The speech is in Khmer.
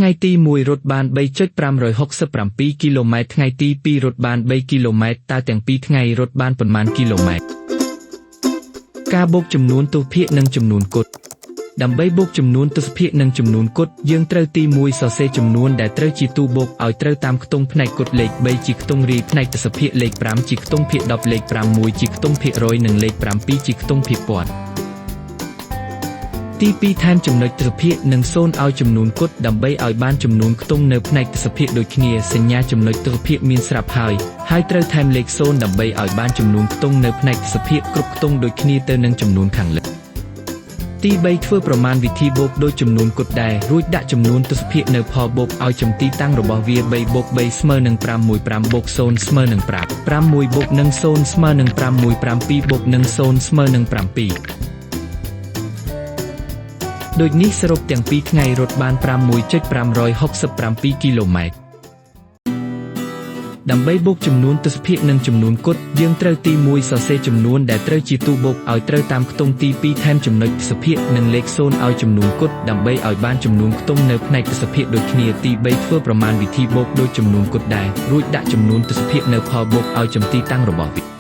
ថ្ងៃទី1រត់បាន 3.567 គីឡូម៉ែត្រថ្ងៃទី2រត់បាន 3 គីឡូម៉ែត្រតើទាំងពីរថ្ងៃរត់បានប៉ុន្មានគីឡូម៉ែត្រការបូកចំនួនទិសភាគនិងចំនួនគត់ដើម្បីបូកចំនួនទិសភាគនិងចំនួនគត់យើងត្រូវទី1សរសេរចំនួនដែលត្រូវជាទូបូកឲ្យត្រូវតាមខ្ទង់ផ្នែកគត់លេខ3ជាខ្ទង់រីផ្នែកទិសភាគលេខ5ជាខ្ទង់ភាគ10លេខ6ជាខ្ទង់ភាគ100និងលេខ7ជាខ្ទង់ភាគពាន់ទី2ថែមចំណុចទិសភាគនិង0ឲ្យចំនួនគត់ដើម្បីឲ្យបានចំនួនខ្ទង់នៅផ្នែកទិសភាគដូចគ្នាសញ្ញាចំណុចទិសភាគមានស្រាប់ហើយត្រូវថែមលេខ0ដើម្បីឲ្យបានចំនួនខ្ទង់នៅផ្នែកទិសភាគគ្រប់ខ្ទង់ដូចគ្នាទៅនឹងចំនួនខាងលើទី3ធ្វើប្រមាណវិធីបូកដូចចំនួនគត់ដែររួចដាក់ចំនួនទិសភាគនៅផលបូកឲ្យចំទីតាំងរបស់វា3បូក3ស្មើនឹង5 1 5បូក0ស្មើនឹង5 5 1បូកនឹង0ស្មើនឹង5 1 5 2បូកនឹង0ស្មើនឹង7ដូចនេះសរុបទាំងពីរថ្ងៃរត់បាន 6.567 គីឡូម៉ែត្រដើម្បីបូកចំនួនទិសភាគនិងចំនួនគត់យើងត្រូវទី1សរសេរចំនួនដែលត្រូវជាទូបូកឲ្យត្រូវតាមខ្ទង់ទី2ថែមចំណុចទិសភាគនិងលេខ0ឲ្យចំនួនគត់ដើម្បីឲ្យបានចំនួនខ្ទង់នៅផ្នែកទិសភាគដូចគ្នាទី3ធ្វើប្រមាណវិធីបូកដូចចំនួនគត់ដែររួចដាក់ចំនួនទិសភាគនៅផលបូកឲ្យចំទីតាំងរបស់វា